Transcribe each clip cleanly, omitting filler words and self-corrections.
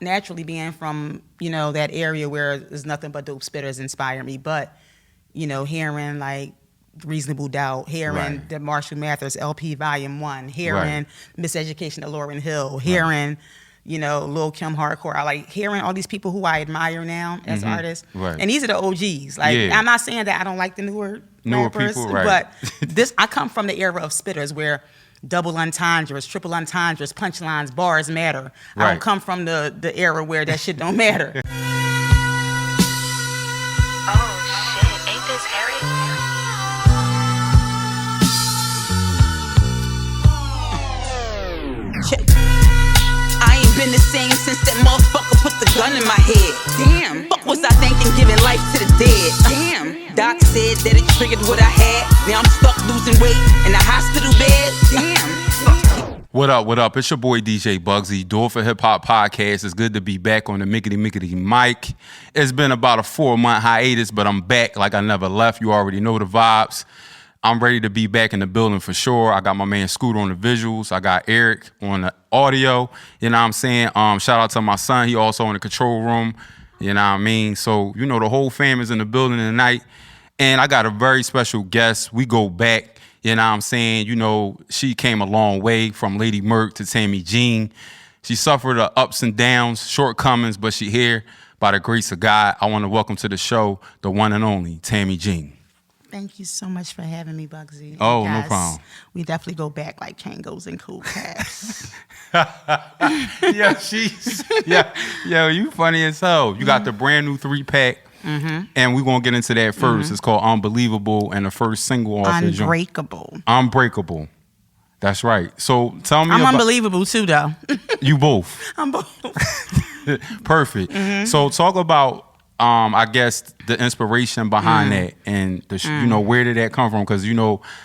naturally being from, that area where there's nothing but dope spitters inspire me. But, hearing like Reasonable Doubt, hearing the Marshall Mathers LP Volume 1, hearing Miseducation of Lauryn Hill, hearing, Lil Kim Hardcore. I like hearing all these people who I admire now as artists. Right. And these are the OGs. Like, I'm not saying that I don't like the newer rappers, people, right. But I come from the era of spitters where double entendres, triple entendres, punchlines, bars matter. I don't come from the era where that shit don't matter. Been the same since that motherfucker put the gun in my head. Damn, fuck was I thinking, giving life to the dead? Damn, doc said that it triggered what I had. Now I'm stuck losing weight in a hospital bed. Damn. What up? It's your boy DJ Bugsy, Do It for Hip Hop Podcast. It's good to be back on the Mickety mic. It's been about a 4-month hiatus, but I'm back like I never left. You already know the vibes. I'm ready to be back in the building for sure. I got my man Scoot on the visuals. I got Eric on the audio. You know what I'm saying? Shout out to my son. He also in the control room. You know what I mean? So, the whole fam is in the building tonight. And I got a very special guest. We go back. You know what I'm saying? She came a long way from Lady Merc to Tammi Jean. She suffered the ups and downs, shortcomings, but she here by the grace of God. I want to welcome to the show the one and only Tammi Jean. Thank you so much for having me, Bugsy. Oh, no problem. We definitely go back like Kangos and Cool Cats. You funny as hell. You got the brand new 3-pack, and we're going to get into that first. It's called Unbelievable, and the first single off the joint. Unbreakable. That's right. So tell me I'm unbelievable too, though. You both. I'm both. Perfect. So talk about I guess the inspiration behind that and where did that come from? Because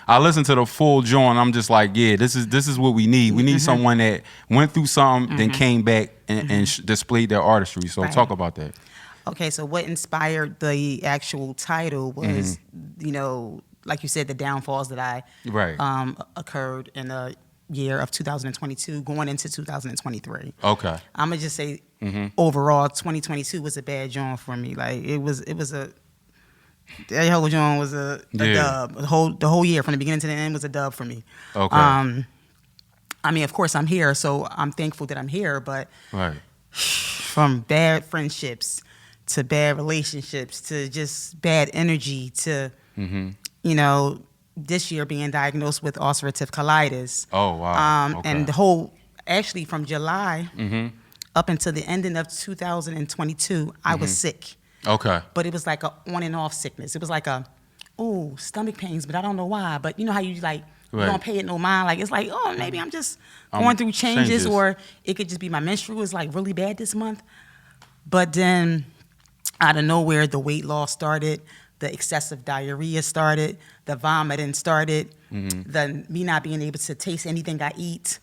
I listened to the full joint. I'm just like, this is what we need. We need someone that went through something, then came back and displayed their artistry. So talk about that. Okay, so what inspired the actual title was, like you said, the downfalls that I occurred in the year of 2022, going into 2023. Okay, I'm gonna just say. Overall, 2022 was a bad joint for me. Like that whole joint was a dub. The whole year from the beginning to the end was a dub for me. Okay. I mean, of course, I'm here, so I'm thankful that I'm here. But from bad friendships to bad relationships to just bad energy to this year being diagnosed with ulcerative colitis. Oh wow. And the whole actually from July. Up until the ending of 2022, I was sick. Okay. But it was like a on and off sickness. It was like stomach pains, but I don't know why. But you know how you like, you don't pay it no mind. Like, it's like, maybe I'm just going through changes, or it could just be my menstrual is like really bad this month. But then out of nowhere, the weight loss started, the excessive diarrhea started, the vomiting started, the me not being able to taste anything I eat.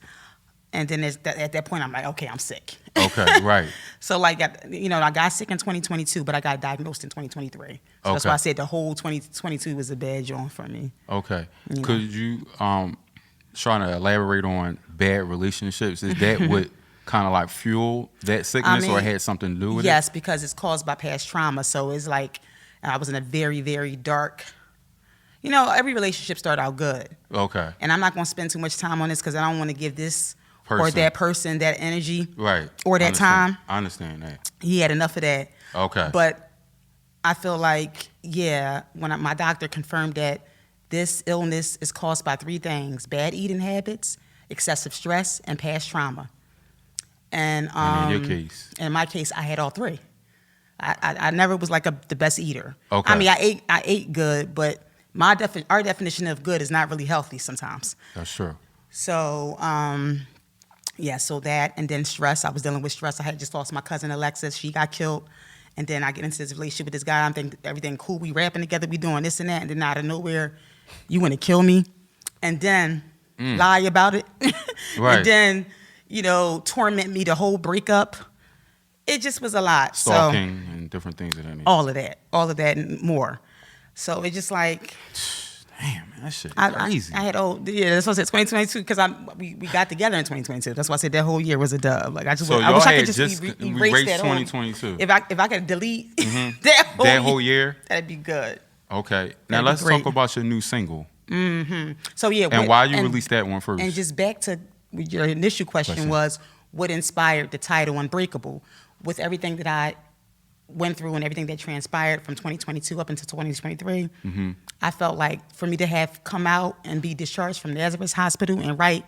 And then at that point, I'm like, okay, I'm sick. Okay, right. So like, I got sick in 2022, but I got diagnosed in 2023. So that's why I said the whole 2022 was a bad joint for me. Okay. Could you trying to elaborate on bad relationships? Is that what kind of like fueled that sickness, or had something to do with it? Yes, because it's caused by past trauma. So it's like I was in a very, very dark. Every relationship started out good. Okay. And I'm not going to spend too much time on this because I don't want to give this or that person that energy, or that time. I understand that. He had enough of that. Okay. But I feel like, when my doctor confirmed that this illness is caused by 3 things: bad eating habits, excessive stress, and past trauma. And in your case? In my case, I had all 3. I never was like the best eater. Okay. I mean, I ate good, but our definition of good is not really healthy sometimes. That's true. So, so that, and then stress. I was dealing with stress. I had just lost my cousin Alexis. She got killed. And then I get into this relationship with this guy. I'm thinking everything cool. We rapping together. We doing this and that. And then out of nowhere, you want to kill me. And then lie about it. Right. And then, torment me the whole breakup. It just was a lot. Stalking and different things of that nature. All of that and more. So it's just like, Damn, man, that shit crazy. I had that's what I said 2022 because we got together in 2022. That's why I said that whole year was a dub. Like I wish I could just erase that 2022. If I could delete that whole year, that'd be good. Okay, now let's talk about your new single. So yeah, and why you released that one first? And just back to your initial question was what inspired the title Unbreakable. With everything that I went through and everything that transpired from 2022 up until 2023, I felt like for me to have come out and be discharged from Nazareth Hospital and write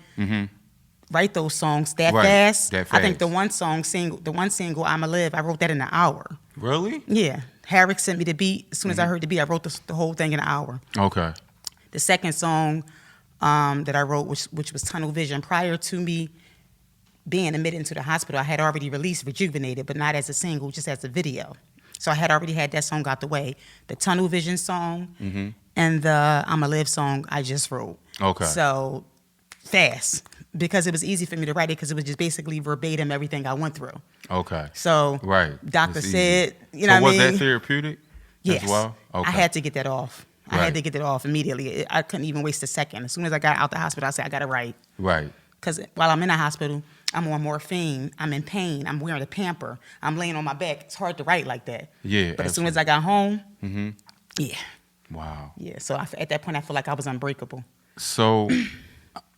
those songs that fast. I think the one single I'ma Live, I wrote that in an hour. Really? Yeah. Harrick sent me the beat. As soon as I heard the beat, I wrote the whole thing in an hour. Okay. The second song that I wrote, which was Tunnel Vision, prior to me being admitted into the hospital, I had already released Rejuvenated, but not as a single, just as a video. So I had already had that song out the way. The Tunnel Vision song and the I'ma Live song I just wrote. Okay. So fast, because it was easy for me to write it because it was just basically verbatim everything I went through. Okay. So doctor said, you know what I mean? Was that therapeutic as well? Okay. I had to get that off. I had to get that off immediately. I couldn't even waste a second. As soon as I got out the hospital, I said, I got to write. Right. Because while I'm in the hospital, I'm on morphine. I'm in pain. I'm wearing a pamper. I'm laying on my back. It's hard to write like that. Yeah. But as soon as I got home, yeah. Wow. Yeah. So at that point, I feel like I was unbreakable. So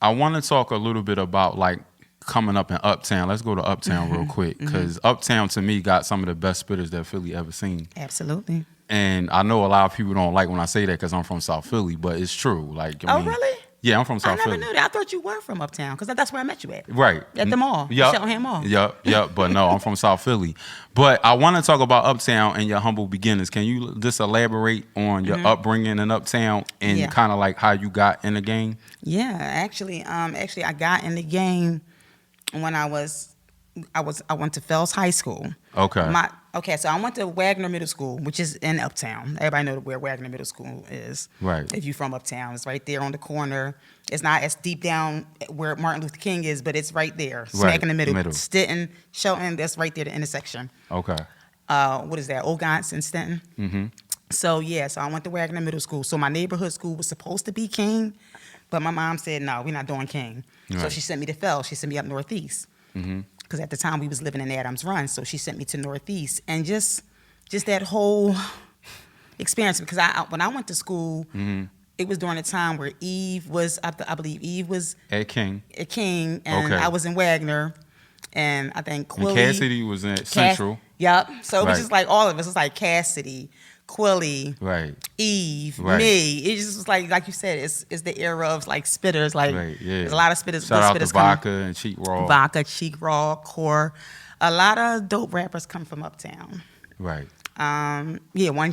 I want to talk a little bit about like coming up in Uptown. Let's go to Uptown real quick because Uptown to me got some of the best spitters that Philly ever seen. Absolutely. And I know a lot of people don't like when I say that because I'm from South Philly, but it's true. Like, I mean, really? Yeah, I'm from South Philly. I never knew that. I thought you were from Uptown because that's where I met you at. Right. At the mall. Yep. Cheltenham Mall. Yep. But no, I'm from South Philly. But I want to talk about Uptown and your humble beginnings. Can you just elaborate on your upbringing in Uptown and kind of like how you got in the game? Yeah, actually, I got in the game when I went to Fells High School. Okay. So I went to Wagner Middle School, which is in Uptown. Everybody knows where Wagner Middle School is. Right. If you're from Uptown, it's right there on the corner. It's not as deep down where Martin Luther King is, but it's right there, smack in the middle. Stinton, Shelton, that's right there, the intersection. Okay. What is that? Ogons and Stinton. So so I went to Wagner Middle School. So my neighborhood school was supposed to be King, but my mom said, no, we're not doing King. Right. So she sent me to Fells. She sent me up Northeast. Because at the time we was living in Adams Run, so she sent me to Northeast, and just that whole experience. Because when I went to school, it was during a time where Eve was, I believe Eve was at King, and I was in Wagner, and I think Quilly, and Cassidy was in Central. Yep. So it was just like all of us. It's like Cassidy, Quilly, Eve, me. It just was like you said, it's the era of like spitters. Like there's a lot of spitters. Shout out to Vodka and Cheek Raw. Vodka, Cheek Raw, Core. A lot of dope rappers come from Uptown. Right. One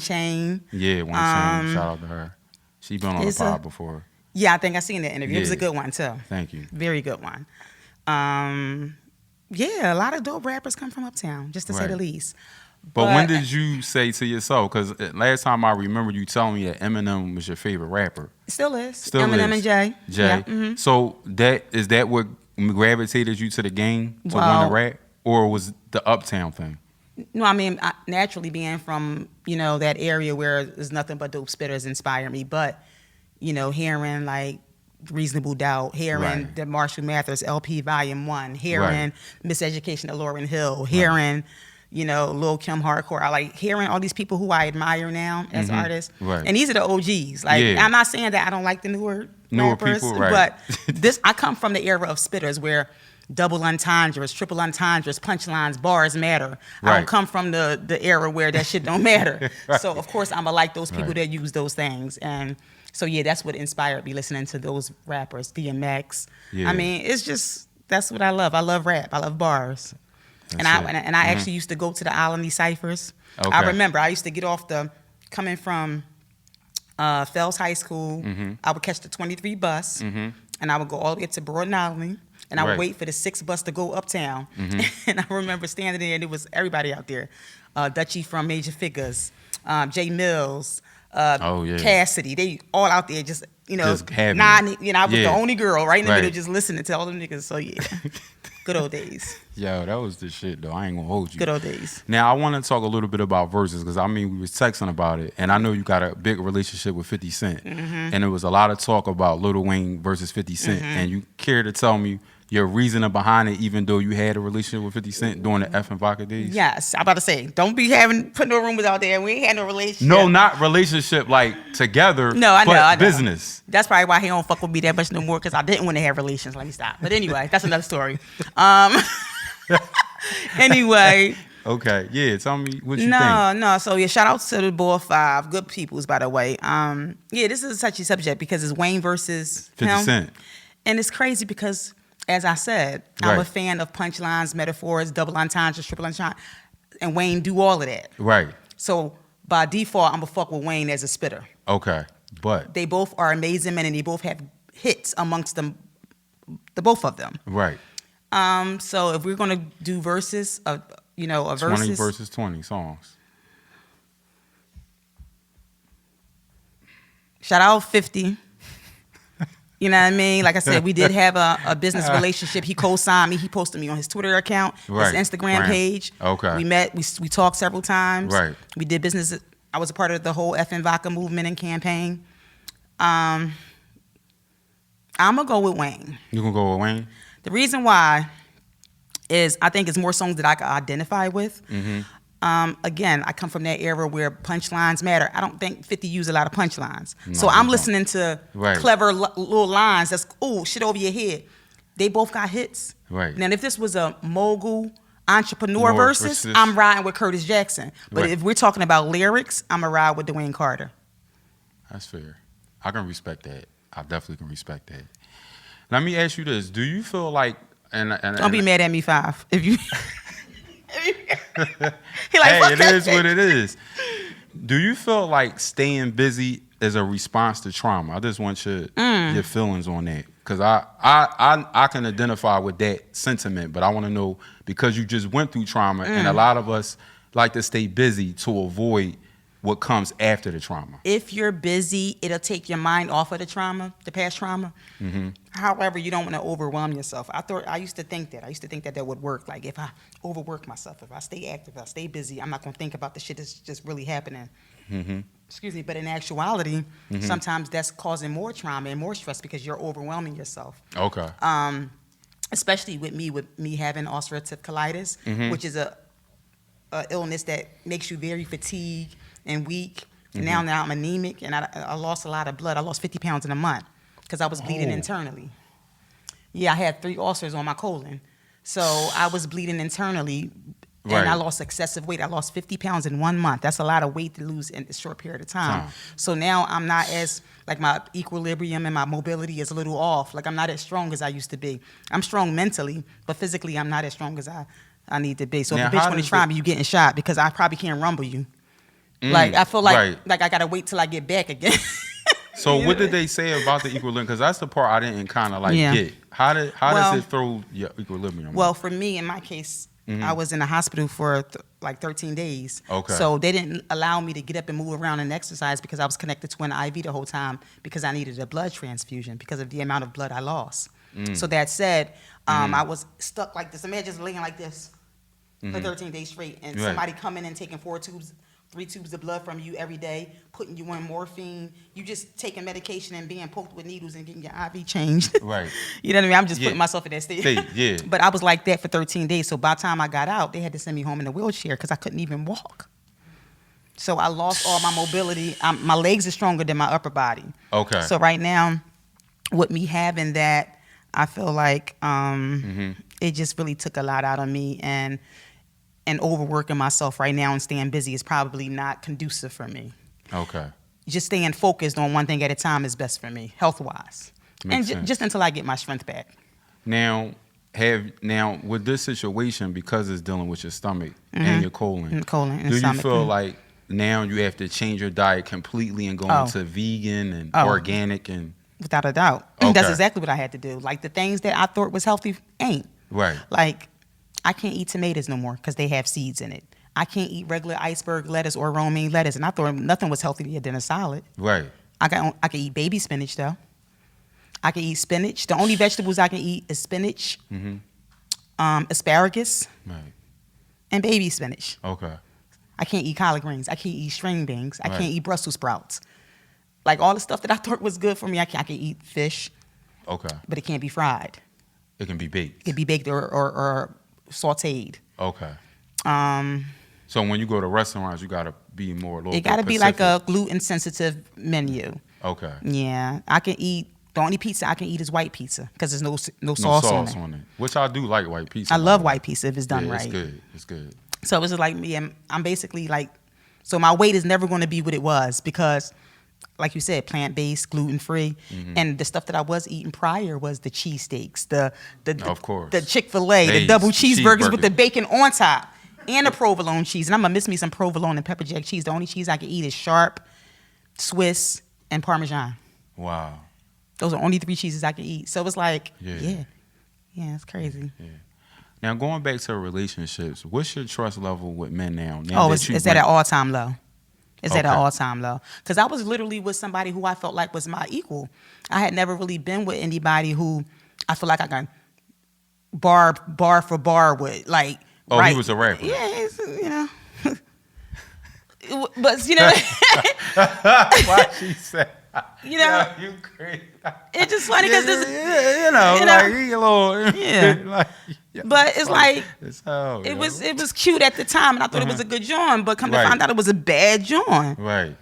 Chain. Yeah, One Chain. Shout out to her. She been on the pod before. Yeah, I think I seen that interview. It was a good one too. Thank you. Very good one. A lot of dope rappers come from Uptown, just to say the least. But when did you say to yourself, because last time I remember you telling me that Eminem was your favorite rapper. Still is. Eminem and Jay. Yeah. So is that what gravitated you to the game to want to rap? Or was the Uptown thing? No, I mean, naturally being from, that area where there's nothing but dope spitters inspire me. But, hearing like Reasonable Doubt, hearing the Marshall Mathers LP Volume 1, hearing Miseducation of Lauryn Hill, hearing... Lil Kim Hardcore. I like hearing all these people who I admire now as artists. Right. And these are the OGs. Like, I'm not saying that I don't like the newer rappers, people, but I come from the era of spitters where double entendres, triple entendres, punchlines, bars matter. I don't come from the era where that shit don't matter. So, of course, I'm going to like those people that use those things. And so, that's what inspired me listening to those rappers, DMX. Yeah. I mean, it's just, that's what I love. I love rap. I love bars. And I actually used to go to the Island Ciphers. Okay. I remember I used to get off coming from Fells High School. I would catch the 23 bus, and I would go all the way up to Broad and Island, and I would wait for the 6 bus to go uptown. And I remember standing there, and it was everybody out there. Dutchie from Major Figures, Jay Mills, Cassidy. They all out there just nodding. I was the only girl right in the middle just listening to all them niggas. So, Good old days. Yo, that was the shit, though. I ain't gonna hold you. Good old days. Now, I want to talk a little bit about verses, because, I mean, we was texting about it, and I know you got a big relationship with 50 Cent. And there was a lot of talk about Lil Wayne versus 50 Cent, and you care to tell me your reasoning behind it, even though you had a relationship with 50 Cent during the F and Vodka days? Yes, I'm about to say, don't be putting no rumors out there. We ain't had no relationship. No, not relationship like together. No, I know, I know. Business. That's probably why he don't fuck with me that much no more, because I didn't want to have relations. Let me stop. But anyway, that's another story. Anyway. Okay, yeah. Tell me what you think. No. So yeah, shout out to the Ball 5, good peoples, by the way. Yeah, this is a touchy subject because it's Wayne versus 50 Cent, and it's crazy because, as I said, I'm a fan of punchlines, metaphors, double entendres, triple entendre, and Wayne do all of that. Right. So by default, I'm gonna fuck with Wayne as a spitter. Okay, but they both are amazing men, and they both have hits amongst them, the both of them. Right. So if we're gonna do verses, a 20 versus 20 songs. Shout out 50. You know what I mean? Like I said, we did have a business relationship. He co-signed me. He posted me on his Twitter account, his Instagram page. Okay. We met. We talked several times. Right. We did business. I was a part of the whole F and Vodka movement and campaign. I'm gonna go with Wayne. You gonna go with Wayne? The reason why is I think it's more songs that I can identify with. Again, I come from that era where punchlines matter. I don't think 50 used a lot of punchlines. No, so I'm listening to clever little lines that's, shit over your head. They both got hits. Right. Now, if this was a mogul entrepreneur versus, I'm riding with Curtis Jackson. But if we're talking about lyrics, I'm going to ride with Dwayne Carter. That's fair. I can respect that. I definitely can respect that. Let me ask you this. Do you feel like... Don't be mad at me, Five. If you... Hey, it is what it is. Do you feel like staying busy is a response to trauma? I just want your feelings on that, because I can identify with that sentiment, but I want to know, because you just went through trauma, and a lot of us like to stay busy to avoid what comes after the trauma. If you're busy, it'll take your mind off of the trauma, the past trauma. However, you don't want to overwhelm yourself. I used to think that. I used to think that would work. Like, if I overwork myself, if I stay active, if I stay busy, I'm not going to think about the shit that's just really happening. Excuse me. But in actuality, sometimes that's causing more trauma and more stress because you're overwhelming yourself. Okay. Especially with me having ulcerative colitis, which is a illness that makes you very fatigued and weak. And now I'm anemic, and I lost a lot of blood. I lost 50 pounds in a month because I was bleeding internally. Yeah, I had 3 ulcers on my colon. So I was bleeding internally, and I lost excessive weight. I lost 50 pounds in 1 month. That's a lot of weight to lose in a short period of time. So now I'm not as, like, my equilibrium and my mobility is a little off. Like, I'm not as strong as I used to be. I'm strong mentally, but physically I'm not as strong as I need to be. So if a bitch want to try me, you getting shot, because I probably can't rumble you. Like, I feel like I got to wait till I get back again. So what did they say about the equilibrium? Because that's the part I didn't kind of get. How does it throw your equilibrium? Well, for me, in my case, I was in the hospital for like 13 days. Okay. So they didn't allow me to get up and move around and exercise because I was connected to an IV the whole time because I needed a blood transfusion because of the amount of blood I lost. So that said, I was stuck like this. Imagine just laying like this for 13 days straight, and somebody coming and taking 3 tubes of blood from you every day, putting you on morphine. You just taking medication and being poked with needles and getting your IV changed. Right. You know what I mean? I'm just putting myself in that state. Yeah. But I was like that for 13 days. So by the time I got out, they had to send me home in a wheelchair because I couldn't even walk. So I lost all my mobility. My legs are stronger than my upper body. Okay. So right now, with me having that, I feel like it just really took a lot out of me, and overworking myself right now and staying busy is probably not conducive for me. Okay. Just staying focused on one thing at a time is best for me, health-wise. And just until I get my strength back. Now with this situation, because it's dealing with your stomach and your colon, do you feel like now you have to change your diet completely and go into vegan and organic? And without a doubt. Okay. That's exactly what I had to do. Like, the things that I thought was healthy ain't. Right. Like, I can't eat tomatoes no more because they have seeds in it. I can't eat regular iceberg lettuce or romaine lettuce, and I thought nothing was healthier than a salad. Right. I can eat baby spinach though. I can eat spinach. The only vegetables I can eat is spinach, asparagus, Right. and baby spinach. Okay. I can't eat collard greens. I can't eat string beans. I Right. can't eat Brussels sprouts. Like all the stuff that I thought was good for me, I can eat fish, Okay. but it can't be fried. It can be baked. It can be baked or sautéed. Okay. Um, So when you go to restaurants, you gotta be more. it got to be like a gluten sensitive menu. Okay. Yeah, I can eat. The only pizza I can eat is white pizza because there's no sauce on it. Which I do like white pizza. I love white pizza if it's done Yeah, right. It's good. It's good. So it was like me. I'm basically like, so my weight is never going to be what it was because, like you said, plant based, gluten free, and the stuff that I was eating prior was the cheesesteaks, the Of course. the Chick-fil-A, the double cheeseburgers with the bacon on top, and the provolone cheese. And I'm gonna miss me some provolone and pepper jack cheese. The only cheese I can eat is Sharp, Swiss, and Parmesan. Wow. Those are only 3 cheeses I can eat. So it was like, Yeah. yeah, it's crazy. Yeah. Now going back to relationships, what's your trust level with men now? It's at an all-time low. It's at an Okay. all-time low. Because I was literally with somebody who I felt like was my equal. I had never really been with anybody who I feel like I can bar for bar with. Like, Oh, right. he was a rapper. Yeah, it's, you know. But, you know. Why she said? You know. You crazy. It's just funny because this. You know, like he a little. Yeah. Like, yeah, But it's like. It's hell, It was cute at the time, and I thought it was a good joint, but come to Right. find out it was a bad joint. Right.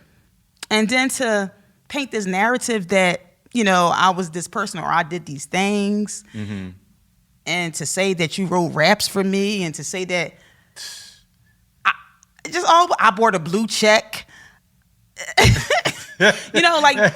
And then to paint this narrative that, you know, I was this person or I did these things, Mm-hmm. and to say that you wrote raps for me, and to say that I bought a blue check. You know, like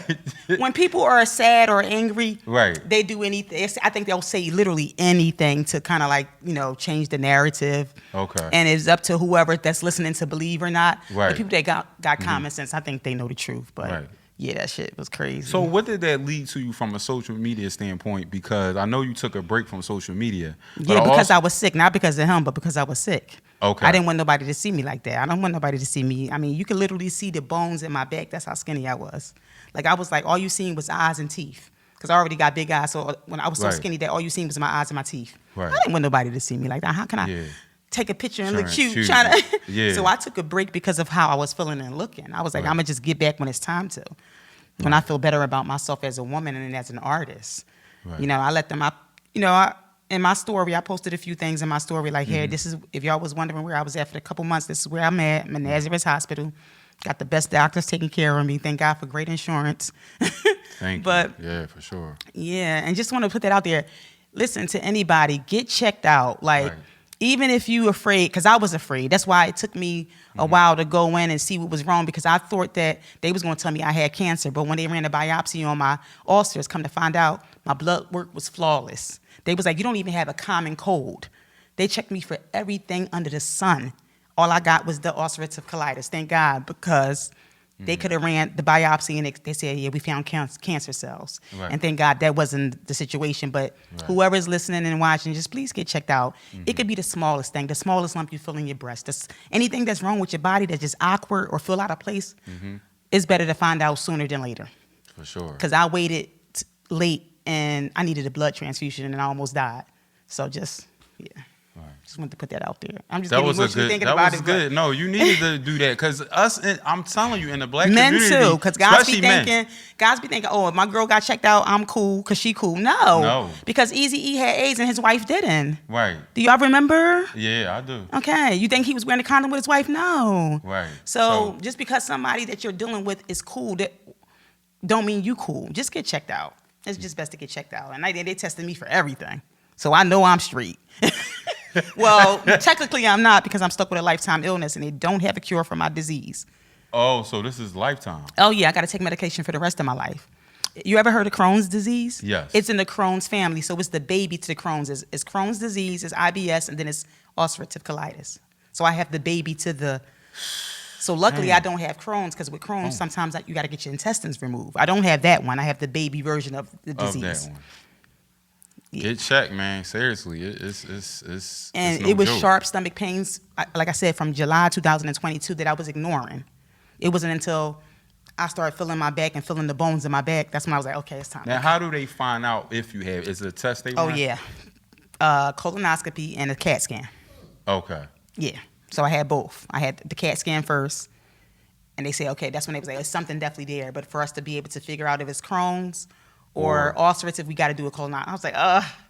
when people are sad or angry, Right. they do anything. I think they'll say literally anything to kind of like, you know, change the narrative. Okay. And it's up to whoever that's listening to believe or not. Right. The people that got common sense, I think they know the truth. But Right. yeah, that shit was crazy. So what did that lead to you from a social media standpoint? Because I know you took a break from social media. Yeah, because I was sick. Not because of him, but because I was sick. Okay. I didn't want nobody to see me like that. I don't want nobody to see me. I mean, you could literally see the bones in my back. That's how skinny I was. Like, I was like, all you seen was eyes and teeth. Because I already got big eyes. So when I was so Right. skinny that all you seen was my eyes and my teeth. Right. I didn't want nobody to see me like that. How can I Yeah. take a picture and look Trying cute? to- Trying to. Yeah. So I took a break because of how I was feeling and looking. I was like, Right. I'm going to just get back when it's time to. When I feel better about myself as a woman and as an artist. Right. You know, I let them, in my story, I posted a few things in my story like, hey, this is, if y'all was wondering where I was at for a couple months, this is where I'm at. I'm in Nazareth Hospital. Got the best doctors taking care of me. Thank God for great insurance. Thank But you. Yeah, for sure. yeah, and just want to put that out there. Listen to anybody. Get checked out. Like, Right. even if you afraid, because I was afraid. That's why it took me a while to go in and see what was wrong, because I thought that they was going to tell me I had cancer. But when they ran a biopsy on my ulcers, come to find out, my blood work was flawless. They was like, you don't even have a common cold. They checked me for everything under the sun. All I got was the ulcerative colitis. Thank God, because they could have ran the biopsy and they said, yeah, we found cancer cells. Right. And thank God that wasn't the situation. But whoever's listening and watching, just please get checked out. It could be the smallest thing, the smallest lump you feel in your breast. Anything that's wrong with your body that's just awkward or feel out of place, it's better to find out sooner than later. For sure. Because I waited late and I needed a blood transfusion and I almost died. So just, yeah. Just wanted to put that out there. I'm just getting emotionally thinking about it. That was good. No, you needed to do that because I'm telling you, in the black men community, too, because guys be especially thinking, oh, if my girl got checked out, I'm cool because she cool. No, because Eazy-E had AIDS and his wife didn't. Right. Do y'all remember? Yeah, I do. Okay, you think he was wearing a condom with his wife? No. Right. So just because somebody that you're dealing with is cool, that don't mean you cool. Just get checked out. It's just best to get checked out. And they tested me for everything, so I know I'm straight. Well, technically I'm not, because I'm stuck with a lifetime illness and they don't have a cure for my disease. Oh, so this is lifetime. Oh, yeah, I got to take medication for the rest of my life. You ever heard of Crohn's disease? Yes. It's in the Crohn's family, so it's the baby to the Crohn's. It's Crohn's disease, it's IBS, and then it's ulcerative colitis. So I have the baby to the... So luckily I don't have Crohn's, because with Crohn's, sometimes you got to get your intestines removed. I don't have that one. I have the baby version of the disease. Of that one. Yeah. Get checked, man. Seriously, it's And no it was joke. sharp stomach pains, like I said, from July 2022 that I was ignoring. It wasn't until I started feeling my back and feeling the bones in my back, that's when I was like, okay, it's time. Now, how do they find out if you have? Is it a test they Oh, run? yeah. colonoscopy and a CAT scan. Okay. Yeah. So I had both. I had the CAT scan first, and they say, okay, that's when they was like, there's something definitely there. But for us to be able to figure out if it's Crohn's or ulcerative, we got to do a colonoscopy. I was like,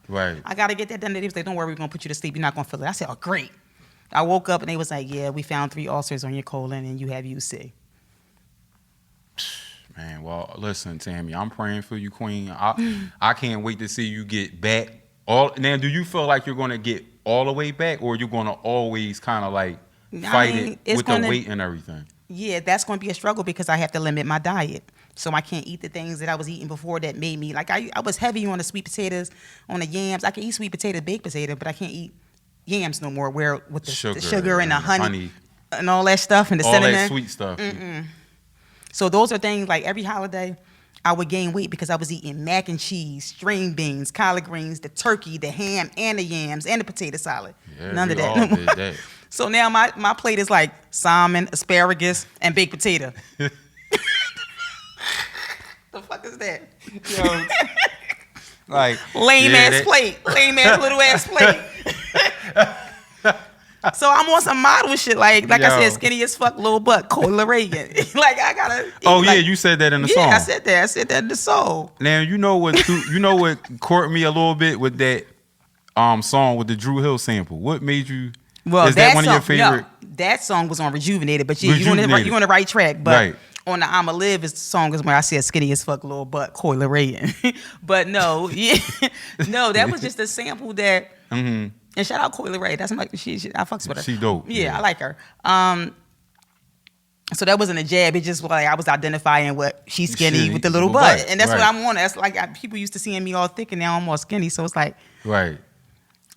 right. I got to get that done. They was like, don't worry, we're going to put you to sleep. You're not going to feel it. I said, oh, great. I woke up, and they was like, yeah, we found 3 ulcers on your colon, and you have UC. Man, well, listen, Tammi, I'm praying for you, Queen. I can't wait to see you get back. Now, do you feel like you're going to get all the way back, or you're going to always kind of like fight it with the weight and everything? Yeah, that's going to be a struggle because I have to limit my diet. So I can't eat the things that I was eating before that made me, like I was heavy on the sweet potatoes, on the yams. I can eat sweet potatoes, baked potato, but I can't eat yams no more, where with the sugar and the honey and all that stuff and the cinnamon. All that sweet stuff. So those are things like every holiday I would gain weight because I was eating mac and cheese, string beans, collard greens, the turkey, the ham, and the yams, and the potato salad. Yeah, none of that. All did that. So now my plate is like salmon, asparagus, and baked potato. The fuck is that? Yo, like lame ass plate, little ass plate. So I'm on some model shit, like I said, skinny as fuck, little butt, Cola Reagan. Like I gotta. Oh yeah, you said that in the song. Yeah, I said that in the song. Now you know what caught me a little bit with that song with the Dru Hill sample. What made you? Well, is that one of your favorite? No, that song was on Rejuvenated, but you're on the right track. But right. On the I'ma Live song is where I said skinny as fuck, little butt, Coila Reagan. But no, no, that was just a sample that. Mm-hmm. And shout out Coila Ray. That's my she I fucks with her. She dope. Yeah, I like her. So that wasn't a jab. It just was like I was identifying what she's skinny with the little butt, and that's what I'm on. That's like people used to seeing me all thick, and now I'm more skinny. So it's like right.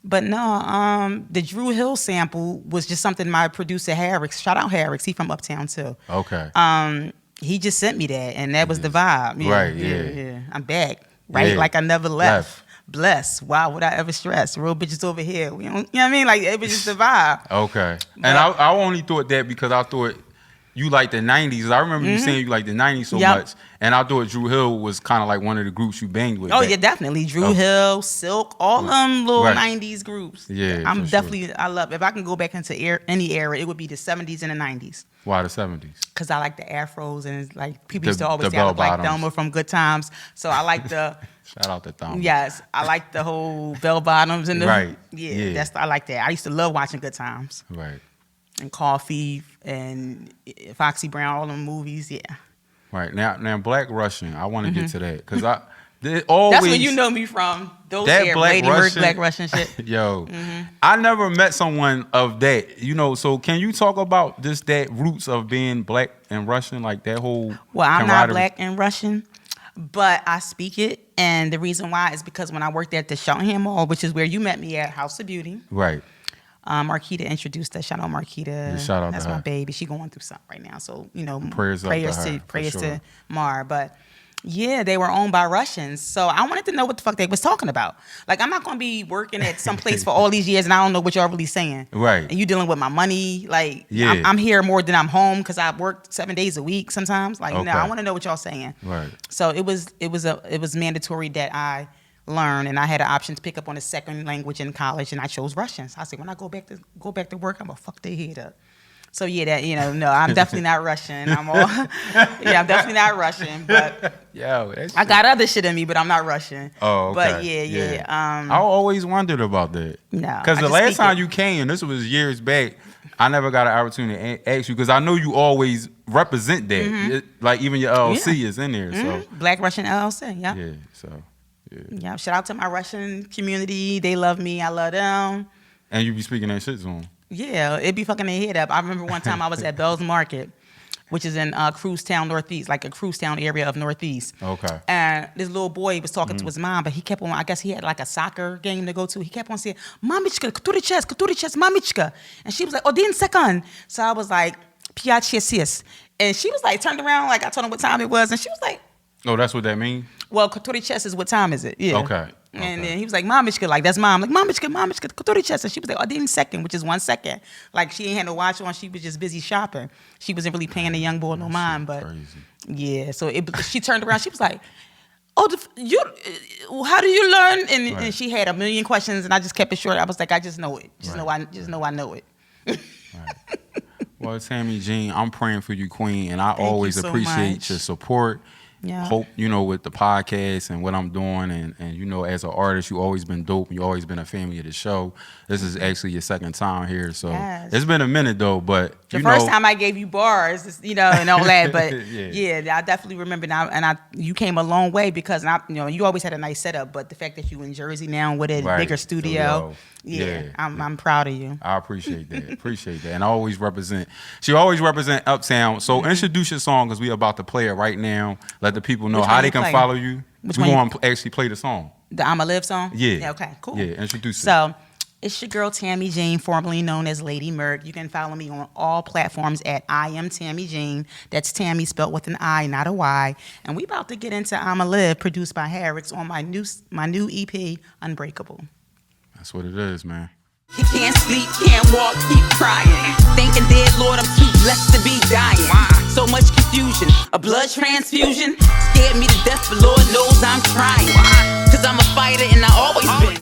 But no, the Dru Hill sample was just something my producer Harrix. Shout out Harrix. He from Uptown too. Okay. He just sent me that, and that was the vibe. Yeah, right. Yeah. I'm back. Right. Like I never left. Bless. Why would I ever stress? Real bitches over here. You know what I mean? Like it was just the vibe. Okay. And I only thought that because I thought you like the 90s. I remember you saying you like the 90s so much. And I thought Dru Hill was kind of like one of the groups you banged with. Oh, yeah, definitely. Dru Hill, Silk, all them little 90s groups. Yeah, I'm definitely, I love, if I can go back into any era, it would be the 70s and the 90s. Why the 70s? Because I like the afros and it's like people used to always say I look like Thelma from Good Times. So I like the... Shout out to Thelma. Yes, I like the whole bell bottoms and the... Right. Yeah, I like that. I used to love watching Good Times. Right. And Coffee and Foxy Brown, all them movies, yeah. Right. Now Black Russian, I want to get to that. Because always... That's where you know me from. Those that Lady Bird Black Russian shit. Yo, I never met someone of that. You know, so can you talk about just that roots of being Black and Russian, like that whole Well, I'm not Black and Russian, but I speak it. And the reason why is because when I worked at the Cheltenham Mall, which is where you met me at, House of Beauty. Right. Marquita introduced us. Shout out Marquita. Yeah, shout out That's to her. my baby. She going through something right now. So, you know, prayers to Mar. But yeah, they were owned by Russians. So I wanted to know what the fuck they was talking about. Like, I'm not going to be working at some place for all these years and I don't know what y'all really saying. Right. And you dealing with my money. Like, yeah. I'm here more than I'm home because I work 7 days a week sometimes. Like, no, I want to know what y'all saying. Right. So it was mandatory that I learn, and I had an option to pick up on a second language in college, and I chose Russian. So I said, when I go back to work, I'm gonna fuck their head up. So yeah, that no, I'm definitely not Russian. I'm definitely not Russian, but I got other shit in me, but I'm not Russian. Oh, okay. But yeah. I always wondered about that. No, because the last time you came, this was years back, I never got an opportunity to ask you because I know you always represent that. Like even your L.L.C. is in there. So Black Russian L.L.C. Yeah. Yeah. So. Yeah, shout out to my Russian community. They love me. I love them. And you be speaking that shit to them. Yeah, it be fucking their head up. I remember one time I was at Bell's Market, which is in Cruise Town, Northeast, like a Cruise Town area of Northeast. Okay. And this little boy was talking to his mom, but he kept on, I guess he had like a soccer game to go to. He kept on saying, Mamichka, który chess, Mamichka. And she was like, 1 second. So I was like, 5 6. And she was like, turned around, like I told him what time it was. And she was like, oh, that's what that means? Well, Katori chess is what time is it? Yeah. Okay. And then he was like, Mamichka, like that's mom. Like, Mamichka, Katori chess. And she was like, 1 second, which is 1 second. Like she ain't had no watch on. She was just busy shopping. She wasn't really paying the young boy no mind. But crazy. yeah, so she turned around. She was like, how do you learn? And she had a million questions, and I just kept it short. I was like, I just know it. Just know I know it. Right. Well, Tammi Jean, I'm praying for you, Queen, and I always appreciate your support. Yeah. Hope, with the podcast and what I'm doing, and as an artist, you've always been dope. You've always been a family of the show. This is actually your second time here, so it's been a minute though. But the first time I gave you bars, and all that. But yeah, I definitely remember now. And you came a long way because you always had a nice setup. But the fact that you in Jersey now with a bigger studio, I'm proud of you. I appreciate that. And I always represent. She always represent Uptown. So introduce your song because we about to play it right now. Let the people know how they can follow you. We're going to actually play the song. The I'ma Live song? Yeah. Okay, cool. Yeah, introduce it. So, it's your girl Tammi Jean, formerly known as Lady Merc. You can follow me on all platforms at I am Tammi Jean. That's Tammi spelled with an I, not a Y. And we about to get into I'ma Live, produced by Harrix on my new EP, Unbreakable. That's what it is, man. He can't sleep, can't walk, keep crying. Thinking, dear Lord, I'm too blessed to be dying. So much confusion, a blood transfusion. Scared me to death, but Lord knows I'm trying. Cause I'm a fighter and I always been.